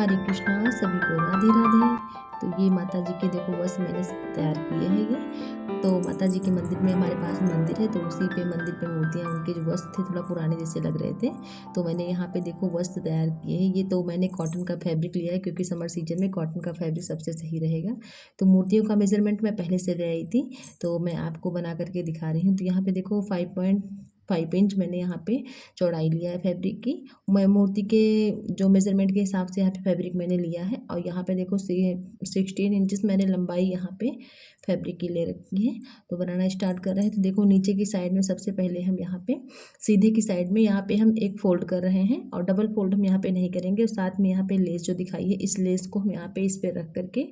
हरे कृष्णा, सभी को राधे राधे। तो ये माता जी के देखो वस्त्र मैंने तैयार किए हैं ये। तो माता जी के मंदिर में हमारे पास मंदिर है, तो उसी पे मंदिर पे मूर्तियाँ, उनके जो वस्त्र थे थोड़ा पुराने जैसे लग रहे थे, तो मैंने यहाँ पे देखो वस्त्र तैयार किए हैं। ये तो मैंने कॉटन का फैब्रिक लिया है, क्योंकि समर सीजन में कॉटन का फैब्रिक सबसे सही रहेगा। तो मूर्तियों का मेजरमेंट मैं पहले से ले आई थी, तो मैं आपको बना करके दिखा रही हूँ। तो यहाँ पे देखो 5.5 इंच मैंने यहाँ पे चौड़ाई लिया है फैब्रिक की। मैं मूर्ति के जो मेज़रमेंट के हिसाब से यहाँ पे फैब्रिक मैंने लिया है, और यहाँ पे देखो 16 इंचेस मैंने लंबाई यहाँ पे फैब्रिक की ले रखी है। तो बनाना स्टार्ट कर रहे हैं। तो देखो नीचे की साइड में सबसे पहले हम यहाँ पे सीधे की साइड में यहाँ पे हम एक फोल्ड कर रहे हैं, और डबल फोल्ड हम यहाँ पे नहीं करेंगे। और साथ में यहाँ पे लेस जो दिखाई है, इस लेस को हम यहाँ पे इस पर रख करके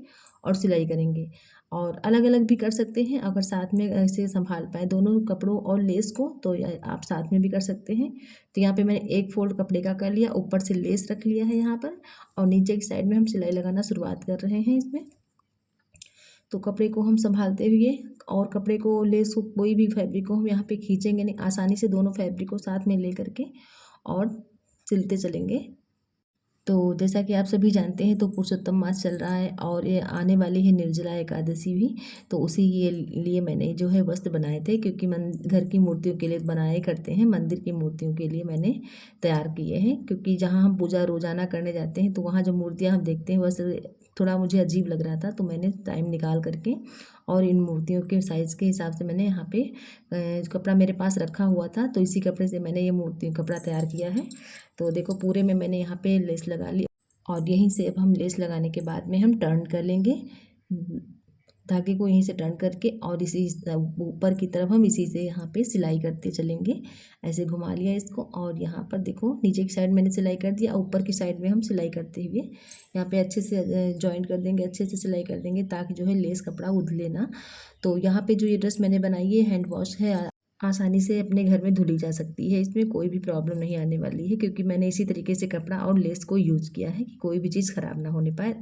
और सिलाई करेंगे। और अलग अलग भी कर सकते हैं, अगर साथ में ऐसे संभाल पाए दोनों कपड़ों और लेस को, तो आप साथ में भी कर सकते हैं। तो यहाँ पे मैंने एक फोल्ड कपड़े का कर लिया, ऊपर से लेस रख लिया है यहाँ पर, और नीचे की साइड में हम सिलाई लगाना शुरुआत कर रहे हैं इसमें। तो कपड़े को हम संभालते हुए और कपड़े को, लेस को, कोई भी फैब्रिक को हम यहाँ पे खींचेंगे नहीं, आसानी से दोनों फैब्रिक को साथ में ले करके और सिलते चलेंगे। तो जैसा कि आप सभी जानते हैं, तो पुरुषोत्तम मास चल रहा है, और ये आने वाली है निर्जला एकादशी भी। तो उसी के लिए मैंने जो है वस्त्र बनाए थे, क्योंकि घर की मूर्तियों के लिए बनाए करते हैं, मंदिर की मूर्तियों के लिए मैंने तैयार किए हैं। क्योंकि जहाँ हम पूजा रोजाना करने जाते हैं, तो वहाँ जो मूर्तियाँ हम देखते हैं वस्त्र थोड़ा मुझे अजीब लग रहा था, तो मैंने टाइम निकाल करके और इन मूर्तियों के साइज़ के हिसाब से मैंने यहाँ पे कपड़ा मेरे पास रखा हुआ था, तो इसी कपड़े से मैंने ये मूर्ति कपड़ा तैयार किया है। तो देखो पूरे में मैंने यहाँ पे लेस लगा ली, और यहीं से अब हम लेस लगाने के बाद में हम टर्न कर लेंगे धागे को, यहीं से टर्न करके, और इसी ऊपर की तरफ हम इसी से यहाँ पे सिलाई करते चलेंगे। ऐसे घुमा लिया इसको, और यहाँ पर देखो नीचे की साइड मैंने सिलाई कर दिया, ऊपर की साइड में हम सिलाई करते हुए यहाँ पे अच्छे से जॉइंट कर देंगे, अच्छे से सिलाई कर देंगे, ताकि जो है लेस कपड़ा उधले ना। तो यहाँ पे जो ये ड्रेस मैंने बनाई है हैंड वॉश है, आसानी से अपने घर में धुली जा सकती है, इसमें कोई भी प्रॉब्लम नहीं आने वाली है, क्योंकि मैंने इसी तरीके से कपड़ा और लेस को यूज़ किया है कि कोई भी चीज़ ख़राब ना होने पाए।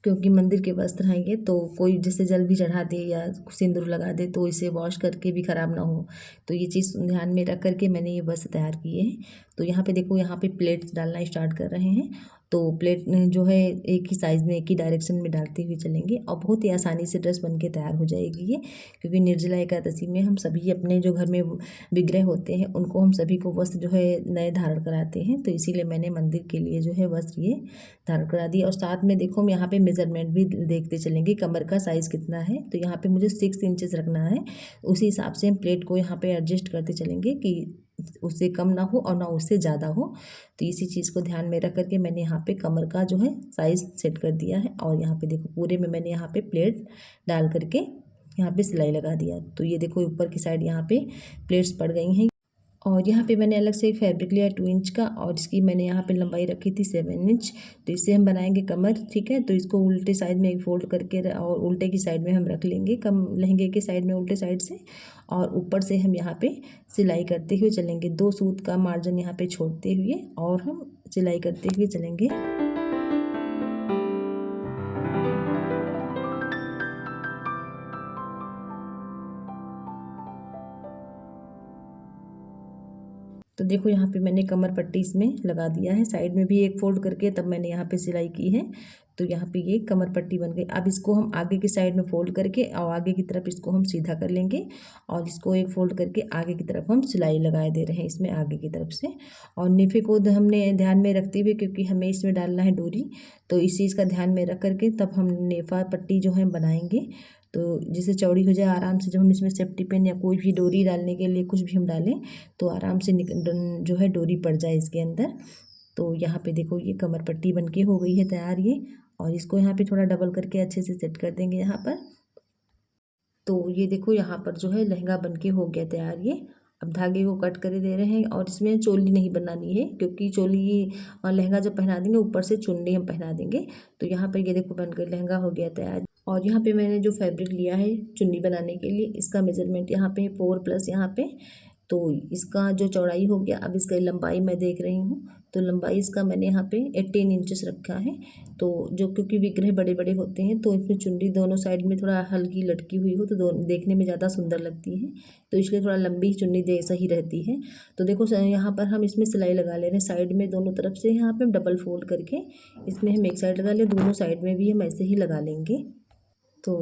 क्योंकि मंदिर के वस्त्र हैं ये, तो कोई जैसे जल भी चढ़ा दे या सिंदूर लगा दे, तो इसे वॉश करके भी ख़राब ना हो। तो ये चीज़ ध्यान में रख करके मैंने ये वस्त्र तैयार किए हैं। तो यहाँ पे देखो, यहाँ पे प्लेट्स डालना स्टार्ट कर रहे हैं। तो प्लेट जो है एक ही साइज़ में, एक ही डायरेक्शन में डालते हुए चलेंगे, और बहुत ही आसानी से ड्रेस बन के तैयार हो जाएगी ये। क्योंकि निर्जला एकादशी में हम सभी अपने जो घर में विग्रह होते हैं, उनको हम सभी को वस्त्र जो है नए धारण कराते हैं, तो इसीलिए मैंने मंदिर के लिए जो है वस्त्र ये धारण करा दिया। और साथ में देखो हम यहाँ पे मेजरमेंट भी देखते चलेंगे, कमर का साइज़ कितना है। तो यहाँ पे मुझे 6 इंचेस रखना है, उसी हिसाब से हम प्लेट को यहाँ पे एडजस्ट करते चलेंगे कि उससे कम ना हो और ना उससे ज़्यादा हो। तो इसी चीज़ को ध्यान में रख करके मैंने यहाँ पे कमर का जो है साइज़ सेट कर दिया है, और यहाँ पे देखो पूरे में मैंने यहाँ पे प्लेट डाल करके यहाँ पे सिलाई लगा दिया। तो ये देखो ऊपर की साइड यहाँ पे प्लेट्स पड़ गई हैं, और यहाँ पे मैंने अलग से एक फैब्रिक लिया 2 इंच का, और इसकी मैंने यहाँ पे लंबाई रखी थी 7 इंच। तो इससे हम बनाएंगे कमर, ठीक है। तो इसको उल्टे साइड में एक फोल्ड करके और उल्टे की साइड में हम रख लेंगे, कम लहंगे के साइड में उल्टे साइड से, और ऊपर से हम यहाँ पे सिलाई करते हुए चलेंगे, 2 सूत का मार्जिन यहाँ पे छोड़ते हुए, और हम सिलाई करते हुए चलेंगे। तो देखो यहाँ पे मैंने कमर पट्टी इसमें लगा दिया है, साइड में भी एक फोल्ड करके तब मैंने यहाँ पे सिलाई की है। तो यहाँ पे ये कमर पट्टी बन गई। अब इसको हम आगे की साइड में फोल्ड करके और आगे की तरफ इसको हम सीधा कर लेंगे, और इसको एक फोल्ड करके आगे की तरफ हम सिलाई लगाए दे रहे हैं इसमें आगे की तरफ से। और नेफे को हमने ध्यान में रखते हुए, क्योंकि हमें इसमें डालना है डोरी, तो इस चीज़ का ध्यान में रख करके तब हम नेफा पट्टी जो है बनाएंगे। तो जिससे चौड़ी हो जाए आराम से, जब हम इसमें सेफ्टी पिन या कोई भी डोरी डालने के लिए कुछ भी हम डालें, तो आराम से जो है डोरी पड़ जाए इसके अंदर। तो यहाँ पे देखो ये कमर पट्टी बनके हो गई है तैयार ये, और इसको यहाँ पे थोड़ा डबल करके अच्छे से सेट कर देंगे यहाँ पर। तो ये देखो यहाँ पर जो है लहंगा बनके हो गया तैयार ये। अब धागे को कट कर दे रहे हैं, और इसमें चोली नहीं बनानी है, क्योंकि चोली और लहंगा जब पहना देंगे ऊपर से चुन्नी हम पहना देंगे। तो यहाँ पर ये देखो बनकर लहंगा हो गया तैयार। और यहाँ पे मैंने जो फैब्रिक लिया है चुन्नी बनाने के लिए, इसका मेजरमेंट यहाँ पे 4 प्लस यहाँ पे, तो इसका जो चौड़ाई हो गया, अब इसका लंबाई मैं देख रही हूँ, तो लंबाई इसका मैंने यहाँ पे 18 इंचेस रखा है। तो जो क्योंकि विग्रह बड़े बड़े होते हैं तो इसमें चुन्नी दोनों साइड में थोड़ा हल्की लटकी हुई हो तो देखने में ज़्यादा सुंदर लगती है, तो इसलिए थोड़ा लंबी चुन्नी दे सही रहती है। तो देखो यहाँ पर हम इसमें सिलाई लगा ले रहे हैं साइड में दोनों तरफ से। यहाँ पे हम डबल फोल्ड करके इसमें हम एक साइड लगा ले, दोनों साइड में भी हम ऐसे ही लगा लेंगे। तो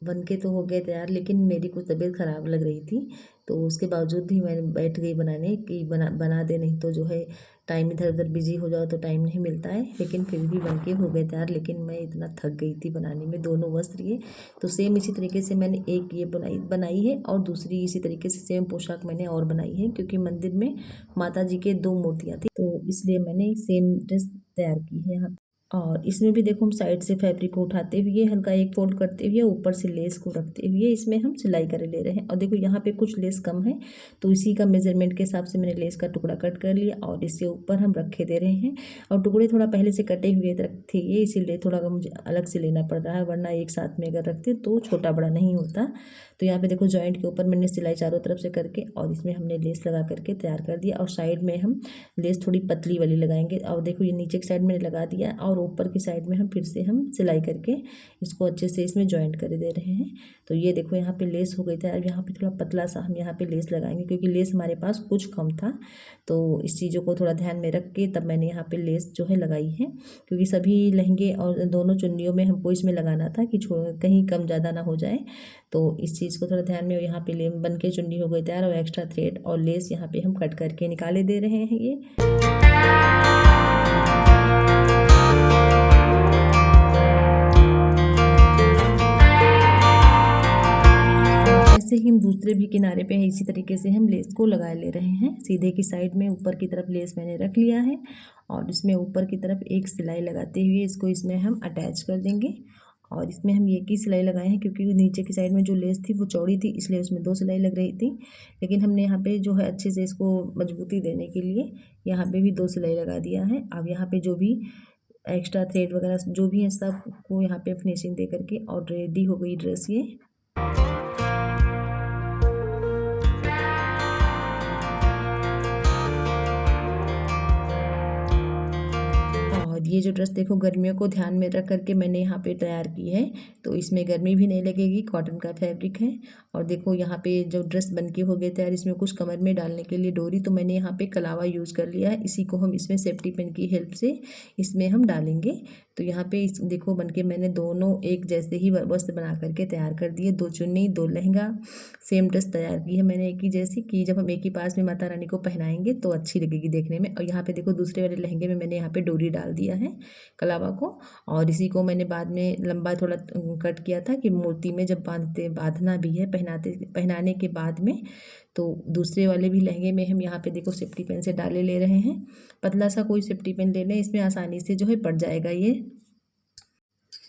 बन के तो हो गए तैयार, लेकिन मेरी कुछ तबीयत ख़राब लग रही थी तो उसके बावजूद भी मैं बैठ गई बनाने कि बना दे, नहीं तो जो है टाइम इधर उधर बिजी हो जाओ तो टाइम नहीं मिलता है। लेकिन फिर भी बन के हो गए तैयार, लेकिन मैं इतना थक गई थी बनाने में दोनों वस्त्र ये। तो सेम इसी तरीके से मैंने एक ये बनाई है और दूसरी इसी तरीके से सेम पोशाक मैंने और बनाई है, क्योंकि मंदिर में माता जी के 2 मूर्तियाँ थी तो इसलिए मैंने सेम ड्रेस तैयार की है यहाँ। और इसमें भी देखो हम साइड से फैब्रिक को उठाते हुए हल्का एक फोल्ड करते हुए ऊपर से लेस को रखते हुए इसमें हम सिलाई कर ले रहे हैं। और देखो यहाँ पे कुछ लेस कम है तो इसी का मेजरमेंट के हिसाब से मैंने लेस का टुकड़ा कट कर लिया और इसके ऊपर हम रखे दे रहे हैं। और टुकड़े थोड़ा पहले से कटे हुए थे ये, इसीलिए थोड़ा मुझे अलग से लेना पड़ रहा है, वरना एक साथ में अगर रखते तो छोटा बड़ा नहीं होता। तो यहाँ पे देखो जॉइंट के ऊपर मैंने सिलाई चारों तरफ से करके और इसमें हमने लेस लगा करके तैयार कर दिया। और साइड में हम लेस थोड़ी पतली वाली लगाएंगे। और देखो ये नीचे की साइड मैंने लगा दिया और ऊपर की साइड में हम फिर से हम सिलाई करके इसको अच्छे से इसमें जॉइंट कर दे रहे हैं। तो ये देखो यहाँ पे लेस हो गई था। अब यहाँ पे थोड़ा पतला सा हम यहाँ पे लेस लगाएंगे, क्योंकि लेस हमारे पास कुछ कम था। तो इस चीज़ों को थोड़ा ध्यान में रख के तब मैंने यहाँ पे लेस जो है लगाई है, क्योंकि सभी लहंगे और दोनों चुन्नियों में हमको इसमें लगाना था कि कहीं कम ज़्यादा ना हो जाए। तो इस चीज़ को थोड़ा ध्यान में, यहाँ पे बन के चुन्नी हो गई तैयार और एक्स्ट्रा थ्रेड और लेस यहाँ पे हम कट करके निकाले दे रहे हैं ये। ऐसे ही हम दूसरे भी किनारे पे इसी तरीके से हम लेस को लगा ले रहे हैं। सीधे की साइड में ऊपर की तरफ लेस मैंने रख लिया है और इसमें ऊपर की तरफ एक सिलाई लगाते हुए इसको इसमें हम अटैच कर देंगे। और इसमें हम एक ही सिलाई लगाए हैं, क्योंकि नीचे की साइड में जो लेस थी वो चौड़ी थी, इसलिए उसमें 2 सिलाई लग रही थी। लेकिन हमने यहाँ पे जो है अच्छे से इसको मजबूती देने के लिए यहाँ पे भी 2 सिलाई लगा दिया है। अब यहाँ पे जो भी एक्स्ट्रा थ्रेड वगैरह जो भी है सब को यहाँ पे फिनिशिंग दे करके और रेडी हो गई ड्रेस ये। और ये जो ड्रेस देखो गर्मियों को ध्यान में रख करके मैंने यहाँ पे तैयार की है, तो इसमें गर्मी भी नहीं लगेगी, कॉटन का फैब्रिक है। और देखो यहाँ पे जो ड्रेस बनके हो गए तैयार, इसमें कुछ कमर में डालने के लिए डोरी, तो मैंने यहाँ पे कलावा यूज़ कर लिया है। इसी को हम इसमें सेफ्टी पिन की हेल्प से इसमें हम डालेंगे। तो यहाँ पे इस देखो बनके मैंने दोनों एक जैसे ही वस्त्र बना करके तैयार कर दिए। 2 चुन्नी 2 लहंगा सेम ड्रेस तैयार की है मैंने एक ही जैसी, कि जब हम एक ही पास में माता रानी को पहनाएंगे तो अच्छी लगेगी देखने में। और यहाँ पे देखो दूसरे वाले लहंगे में मैंने यहाँ पे डोरी डाल दिया है कलावा को, और इसी को मैंने बाद में लंबा थोड़ा कट किया था कि मूर्ति में जब बांधना भी है पहनाने के बाद में। तो दूसरे वाले भी लहंगे में हम यहाँ पे देखो सेफ्टी पिन से डाले ले रहे हैं। पतला सा कोई सेफ्टी पिन ले लें, इसमें आसानी से जो है पड़ जाएगा ये।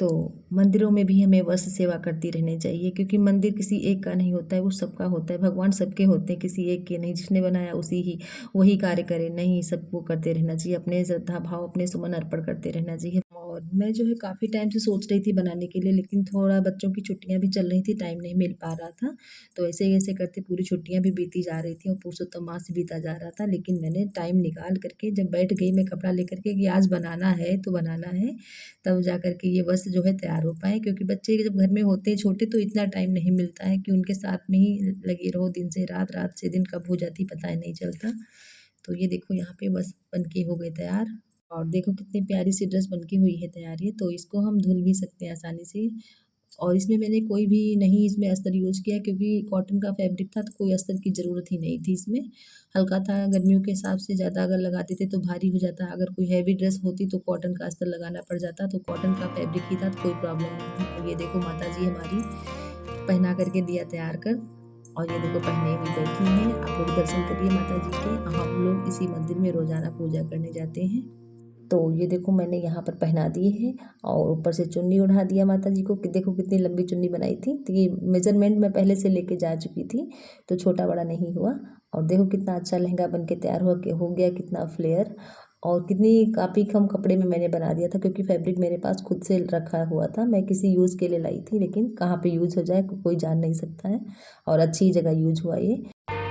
तो मंदिरों में भी हमें वस्त्र सेवा करती रहनी चाहिए, क्योंकि मंदिर किसी एक का नहीं होता है, वो सबका होता है। भगवान सबके होते हैं, किसी एक के नहीं। जिसने बनाया उसी ही वही कार्य करे, नहीं सबको करते रहना चाहिए। अपने श्रद्धा भाव अपने सुमन अर्पण करते रहना चाहिए। और मैं जो है काफ़ी टाइम से सोच रही थी बनाने के लिए, लेकिन थोड़ा बच्चों की छुट्टियां भी चल रही थी, टाइम नहीं मिल पा रहा था। तो ऐसे ही ऐसे करते पूरी छुट्टियां भी बीती जा रही थी और पुरुषोत्तम मास बीता जा रहा था। लेकिन मैंने टाइम निकाल करके जब बैठ गई मैं कपड़ा लेकर के कि आज बनाना है तो बनाना है, तब जा कर के ये वस्त्र जो है तैयार हो पाए। क्योंकि बच्चे जब घर में होते हैं छोटे तो इतना टाइम नहीं मिलता है कि उनके साथ में ही लगे रहो दिन से रात, रात से दिन कब हो जाती पता ही नहीं चलता। तो ये देखो यहाँ पे बस बनके हो गए तैयार। और देखो कितनी प्यारी सी ड्रेस बनके हुई है तैयार ये। तो इसको हम धुल भी सकते हैं आसानी से। और इसमें मैंने कोई भी नहीं इसमें अस्तर यूज़ किया, क्योंकि कॉटन का फैब्रिक था तो कोई अस्तर की ज़रूरत ही नहीं थी इसमें। हल्का था, गर्मियों के हिसाब से ज़्यादा अगर लगाते थे तो भारी हो जाता। अगर कोई हैवी ड्रेस होती तो कॉटन का अस्तर लगाना पड़ जाता। तो कॉटन का फैब्रिक ही था तो कोई प्रॉब्लम नहीं थी। और ये देखो माता जी हमारी पहना करके दिया तैयार कर, और ये देखो पहने हुई बैठी हैं। आप लोग दर्शन करिए माता जी के। हम लोग इसी मंदिर में रोज़ाना पूजा करने जाते हैं। तो ये देखो मैंने यहाँ पर पहना दिए हैं और ऊपर से चुन्नी उड़ा दिया माता जी को। कि देखो कितनी लंबी चुन्नी बनाई थी, तो ये मेजरमेंट मैं पहले से लेके जा चुकी थी तो छोटा बड़ा नहीं हुआ। और देखो कितना अच्छा लहंगा बन के तैयार हो गया, कितना फ्लेयर और कितनी काफ़ी कम कपड़े में मैंने बना दिया था। क्योंकि फैब्रिक मेरे पास खुद से रखा हुआ था, मैं किसी यूज़ के लिए लाई थी, लेकिन कहाँ पे यूज़ हो जाए कोई जान नहीं सकता है। और अच्छी जगह यूज हुआ ये।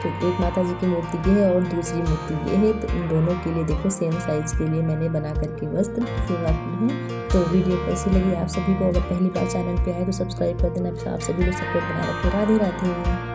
तो एक माता जी की मूर्ति ये है और दूसरी मूर्ति ये है। तो इन दोनों के लिए देखो सेम साइज़ के लिए मैंने बना करके वस्त्र सेवा की है। तो वीडियो कैसी लगी आप सभी को, अगर पहली बार चैनल पे आए तो सब्सक्राइब कर देना। आप सभी को सपोर्ट बना रखें। राधे राधे।